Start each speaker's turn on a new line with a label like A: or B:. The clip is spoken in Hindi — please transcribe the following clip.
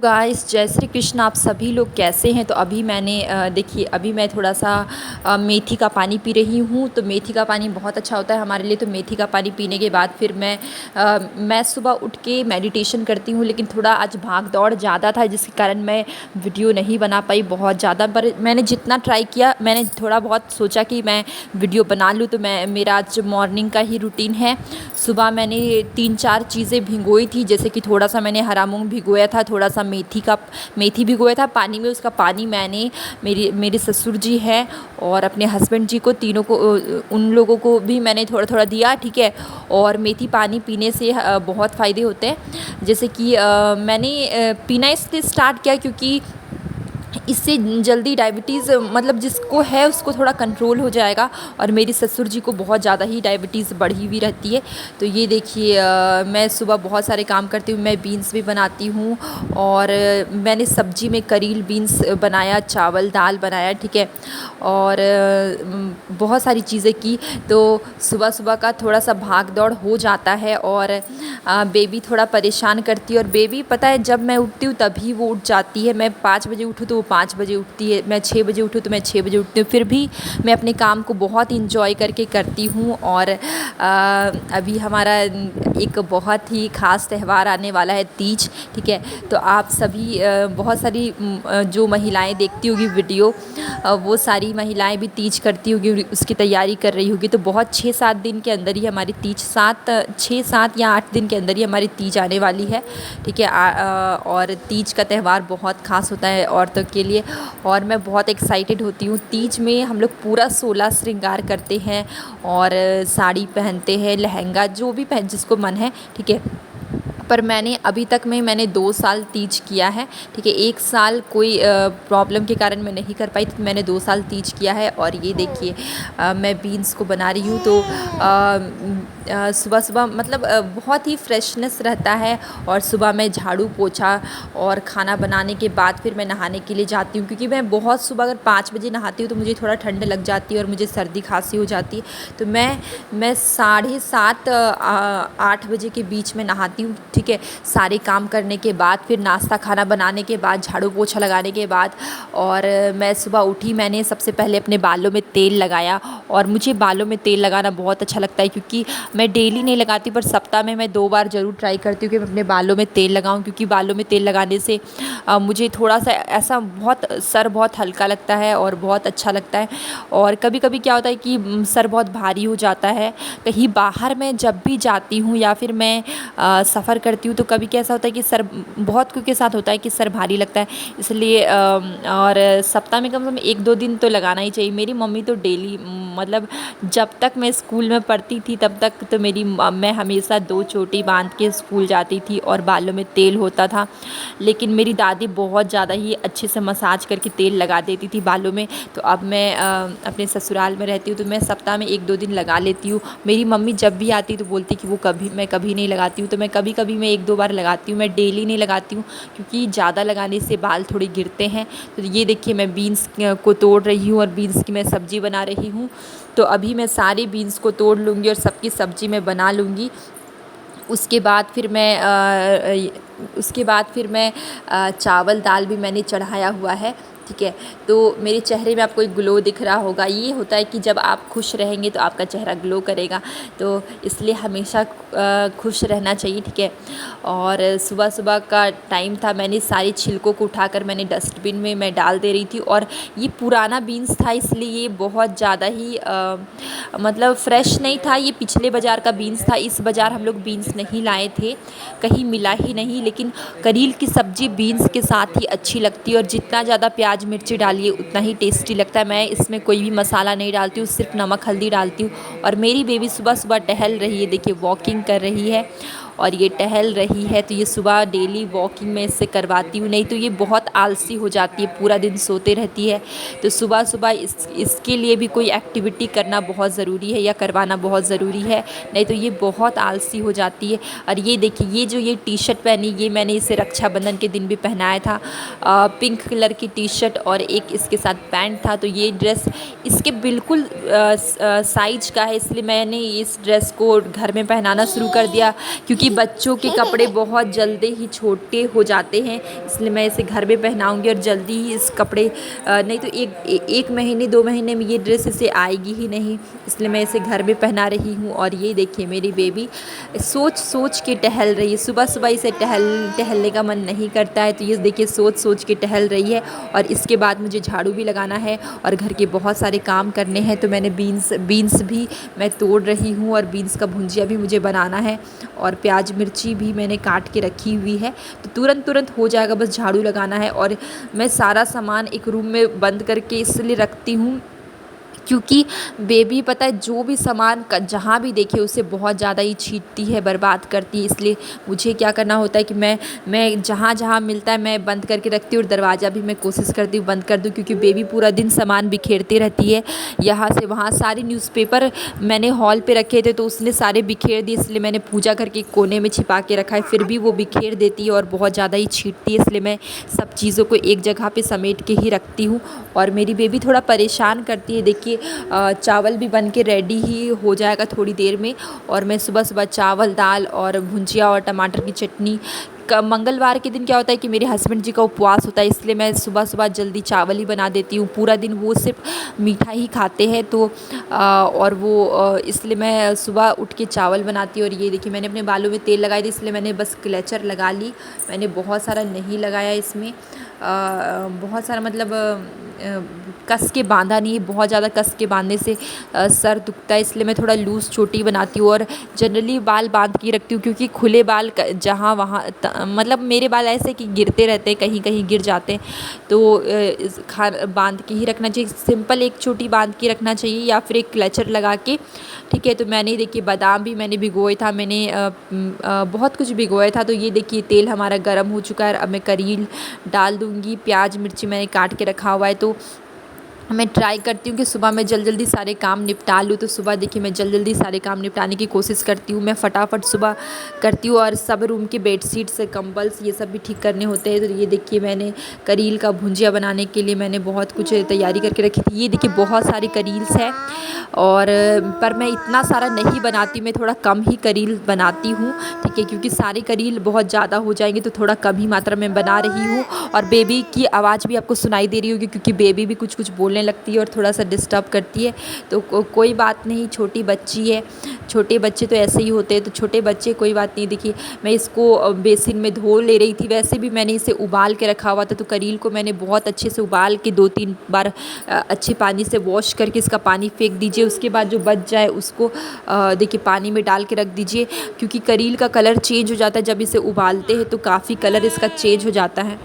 A: गाइस जय श्री कृष्ण। आप सभी लोग कैसे हैं? तो अभी मैंने देखिए अभी मैं थोड़ा सा मेथी का पानी पी रही हूँ। तो मेथी का पानी बहुत अच्छा होता है हमारे लिए। तो मेथी का पानी पीने के बाद फिर मैं सुबह उठ के मेडिटेशन करती हूँ, लेकिन थोड़ा आज भाग दौड़ ज़्यादा था जिसके कारण मैं वीडियो नहीं बना पाई बहुत ज़्यादा। पर मैंने जितना ट्राई किया, मैंने थोड़ा बहुत सोचा कि मैं वीडियो बना लूँ। तो मेरा आज मॉर्निंग का ही रूटीन है। सुबह मैंने 3-4 चीज़ें भिगोई थी, जैसे कि थोड़ा सा मैंने हरा मूंग भिगोया था, थोड़ा सा मेथी भिगोया था पानी में। उसका पानी मैंने मेरे ससुर जी हैं और अपने हस्बैंड जी को, तीनों को, उन लोगों को भी मैंने थोड़ा थोड़ा दिया, ठीक है। और मेथी पानी पीने से बहुत फ़ायदे होते हैं। जैसे कि मैंने पीना इसलिए स्टार्ट किया क्योंकि इससे जल्दी डायबिटीज़, मतलब जिसको है उसको थोड़ा कंट्रोल हो जाएगा। और मेरे ससुर जी को बहुत ज़्यादा ही डायबिटीज़ बढ़ी हुई रहती है। तो ये देखिए मैं सुबह बहुत सारे काम करती हूँ। मैं बीन्स भी बनाती हूँ और मैंने सब्जी में करील बीन्स बनाया, चावल दाल बनाया, ठीक है। और बहुत सारी चीज़ें की। तो सुबह सुबह का थोड़ा सा भाग दौड़ हो जाता है। और बेबी थोड़ा परेशान करती है। और बेबी पता है, जब मैं उठती हूँ तभी वो उठ जाती है। मैं 5 बजे उठूँ तो वो 5 बजे उठती है, मैं 6 बजे उठूँ तो मैं 6 बजे उठती हूँ। फिर भी मैं अपने काम को बहुत इंजॉय करके करती हूँ। और अभी हमारा एक बहुत ही ख़ास त्यौहार आने वाला है, तीज, ठीक है। तो आप सभी बहुत सारी जो महिलाएं देखती होगी वीडियो, वो सारी महिलाएं भी तीज करती होगी, उसकी तैयारी कर रही होगी। तो बहुत 6-7 दिन के अंदर ही हमारी तीज, 6-7 या 8 दिन के अंदर ही हमारी तीज आने वाली है, ठीक है। और तीज का त्यौहार बहुत ख़ास होता है औरतों के लिए। और मैं बहुत एक्साइटेड होती हूँ। तीज में हम लोग पूरा 16 श्रृंगार करते हैं और साड़ी पहनते हैं, लहंगा, जो भी पहन जिसको मन है, ठीक है। पर मैंने 2 साल तीज किया है, ठीक है। 1 साल कोई प्रॉब्लम के कारण मैं नहीं कर पाई, तो मैंने 2 साल तीज किया है। और ये देखिए मैं बीन्स को बना रही हूँ। तो सुबह सुबह मतलब बहुत ही फ्रेशनेस रहता है। और सुबह मैं झाड़ू पोछा और खाना बनाने के बाद फिर मैं नहाने के लिए जाती हूँ, क्योंकि मैं बहुत सुबह अगर 5 बजे नहाती हूँ तो मुझे थोड़ा ठंड लग जाती है और मुझे सर्दी खांसी हो जाती है। तो मैं 7:30 8 बजे के बीच में नहाती हूँ, ठीक है। सारे काम करने के बाद, फिर नाश्ता खाना बनाने के बाद, झाड़ू पोछा लगाने के बाद, और मैं सुबह उठी, मैंने सबसे पहले अपने बालों में तेल लगाया। और मुझे बालों में तेल लगाना बहुत अच्छा लगता है, क्योंकि मैं डेली नहीं लगाती, पर सप्ताह में मैं 2 बार ज़रूर ट्राई करती हूँ कि मैं अपने बालों में तेल लगाऊँ। क्योंकि बालों में तेल लगाने से मुझे थोड़ा सा ऐसा सर बहुत हल्का लगता है और बहुत अच्छा लगता है। और कभी कभी क्या होता है कि सर बहुत भारी हो जाता है। कहीं बाहर मैं जब भी जाती हूँ या फिर मैं सफ़र करती हूँ, तो कभी कैसा होता है कि सर, बहुत के साथ होता है कि सर भारी लगता है। इसलिए और सप्ताह में कम से कम 1-2 दिन तो लगाना ही चाहिए। मेरी मम्मी तो डेली, मतलब जब तक मैं स्कूल में पढ़ती थी तब तक तो मैं हमेशा 2 चोटी बांध के स्कूल जाती थी और बालों में तेल होता था। लेकिन मेरी दादी बहुत ज़्यादा ही अच्छे से मसाज करके तेल लगा देती थी बालों में। तो अब मैं अपने ससुराल में रहती हूँ, तो मैं सप्ताह में 1-2 दिन लगा लेती हूँ। मेरी मम्मी जब भी आती तो बोलती कि मैं कभी नहीं लगाती हूँ। तो मैं कभी कभी मैं 1-2 बार लगाती हूँ, मैं डेली नहीं लगाती हूँ, क्योंकि ज़्यादा लगाने से बाल थोड़े गिरते हैं। तो ये देखिए मैं बीन्स को तोड़ रही हूँ और बीन्स की मैं सब्ज़ी बना रही हूँ। तो अभी मैं सारे बीन्स को तोड़ लूँगी और सबकी सब्ज़ी मैं बना लूँगी। उसके बाद फिर मैं चावल दाल भी मैंने चढ़ाया हुआ है, ठीक है। तो मेरे चेहरे में आपको एक ग्लो दिख रहा होगा। ये होता है कि जब आप खुश रहेंगे तो आपका चेहरा ग्लो करेगा। तो इसलिए हमेशा खुश रहना चाहिए, ठीक है। और सुबह सुबह का टाइम था, मैंने सारे छिलकों को उठाकर मैंने डस्टबिन में मैं डाल दे रही थी। और ये पुराना बीन्स था, इसलिए ये बहुत ज़्यादा ही मतलब फ्रेश नहीं था। ये पिछले बाज़ार का बीन्स था, इस बाज़ार हम लोग बीन्स नहीं लाए थे, कहीं मिला ही नहीं। लेकिन करील की सब्ज़ी बीन्स के साथ ही अच्छी लगती है। और जितना ज़्यादा प्याज मिर्ची डालिए उतना ही टेस्टी लगता है। मैं इसमें कोई भी मसाला नहीं डालती हूँ, सिर्फ नमक हल्दी डालती हूँ। और मेरी बेबी सुबह सुबह टहल रही है, देखिए वॉकिंग कर रही है और ये टहल रही है। तो ये सुबह डेली वॉकिंग मैं इससे करवाती हूँ, नहीं तो ये बहुत आलसी हो जाती है, पूरा दिन सोते रहती है। तो सुबह सुबह इसके लिए भी कोई एक्टिविटी करना बहुत ज़रूरी है या करवाना बहुत ज़रूरी है, नहीं तो ये बहुत आलसी हो जाती है। और ये देखिए, ये टी शर्ट पहनी, ये मैंने इसे रक्षाबंधन के दिन भी पहनाया था। पिंक कलर की टी शर्ट और एक इसके साथ पैंट था। तो ये ड्रेस इसके बिल्कुल साइज का है, इसलिए मैंने इस ड्रेस को घर में पहनाना शुरू कर दिया। क्योंकि क्योंकि बच्चों के कपड़े बहुत जल्दी ही छोटे हो जाते हैं, इसलिए मैं इसे घर में पहनाऊँगी और जल्दी ही इस कपड़े नहीं तो एक महीने 2 महीने में ये ड्रेस इसे आएगी ही नहीं, इसलिए मैं इसे घर में पहना रही हूँ। और ये देखिए मेरी बेबी सोच सोच के टहल रही है, सुबह-सुबह इसे टहलने का मन नहीं करता है, तो ये देखिए सोच-सोच के टहल रही है। और इसके बाद मुझे झाड़ू भी लगाना है और घर के बहुत सारे काम करने हैं, तो मैंने बीन्स भी मैं तोड़ रही हूँ और बीन्स का भुंजिया भी मुझे बनाना है और प्याज मिर्ची भी मैंने काट के रखी हुई है, तो तुरंत हो जाएगा, बस झाड़ू लगाना है। और मैं सारा सामान एक रूम में बंद करके इसलिए रखती हूँ क्योंकि बेबी पता है जो भी सामान जहाँ भी देखे उसे बहुत ज़्यादा ही छींटती है, बर्बाद करती है, इसलिए मुझे क्या करना होता है कि मैं जहाँ मिलता है मैं बंद करके रखती हूँ और दरवाज़ा भी मैं कोशिश करती हूँ बंद कर दूँ, क्योंकि बेबी पूरा दिन सामान बिखेरती रहती है यहाँ से वहाँ। सारे न्यूज़पेपर मैंने हॉल पे रखे थे तो उसने सारे बिखेर दिए, इसलिए मैंने पूजा करके कोने में छिपा के रखा है, फिर भी वो बिखेर देती है और बहुत ज़्यादा ही छींटती है, इसलिए मैं सब चीज़ों को एक जगह पे समेट के ही रखती हूँ। और मेरी बेबी थोड़ा परेशान करती है, देखिए चावल भी बन के रेडी ही हो जाएगा थोड़ी देर में। और मैं सुबह चावल दाल और भुंजिया और टमाटर की चटनी मंगलवार के दिन क्या होता है कि मेरे हस्बैंड जी का उपवास होता है, इसलिए मैं सुबह जल्दी चावल ही बना देती हूँ। पूरा दिन वो सिर्फ मीठा ही खाते हैं, तो और वो इसलिए मैं सुबह उठ के चावल बनाती हूँ। और ये देखिए मैंने अपने बालों में तेल लगाई थी, इसलिए मैंने बस क्लेचर लगा ली, मैंने बहुत सारा नहीं लगाया इसमें, बहुत सारा मतलब कस के बांधा नहीं, बहुत ज़्यादा कस के बांधने से सर दुखता है, इसलिए मैं थोड़ा लूज़ चोटी बनाती हूँ। और जनरली बाल बांध के रखती हूँ, क्योंकि खुले बाल जहाँ वहाँ मतलब मेरे बाल ऐसे कि गिरते रहते हैं, कहीं कहीं गिर जाते हैं, तो बांध के ही रखना चाहिए, सिंपल एक चोटी बांध के रखना चाहिए या फिर एक क्लचर लगा के, ठीक है। तो मैंने देखिए बादाम भी मैंने भिगोया था, मैंने बहुत कुछ भिगोया था। तो ये देखिए तेल हमारा गर्म हो चुका है, अब मैं करील डाल दूँगी, प्याज मिर्ची मैंने काट के रखा हुआ है। तो मैं ट्राई करती हूँ कि सुबह मैं जल्दी सारे काम निपटा लूँ, तो सुबह देखिए मैं जल्दी सारे काम निपटाने की कोशिश करती हूँ, मैं फटाफट सुबह करती हूँ। और सब रूम के बेडशीट्स कंबल्स ये सब भी ठीक करने होते हैं। तो ये देखिए मैंने करील का भुंजिया बनाने के लिए मैंने बहुत कुछ तैयारी करके रखी थी, ये देखिए बहुत सारी करील्स हैं, और पर मैं इतना सारा नहीं बनाती, मैं थोड़ा कम ही करील बनाती हूँ, ठीक है, क्योंकि सारे करील बहुत ज़्यादा हो जाएंगे, तो थोड़ा कम ही मात्रा में बना रही हूँ। और बेबी की आवाज़ भी आपको सुनाई दे रही होगी, क्योंकि बेबी भी कुछ बोलने लगती है और थोड़ा सा डिस्टर्ब करती है, तो कोई बात नहीं, छोटी बच्ची है, छोटे बच्चे तो ऐसे ही होते हैं, तो छोटे बच्चे कोई बात नहीं। देखिए मैं इसको बेसिन में धो ले रही थी, वैसे भी मैंने इसे उबाल के रखा हुआ था, तो करील को मैंने बहुत अच्छे से उबाल के 2-3 बार अच्छे पानी से वॉश करके इसका पानी फेंक दीजिए। उसके बाद जो बच जाए उसको देखिए पानी में डाल के रख दीजिए, क्योंकि करील का कलर चेंज हो जाता है जब इसे उबालते हैं, तो काफ़ी कलर इसका चेंज हो जाता है।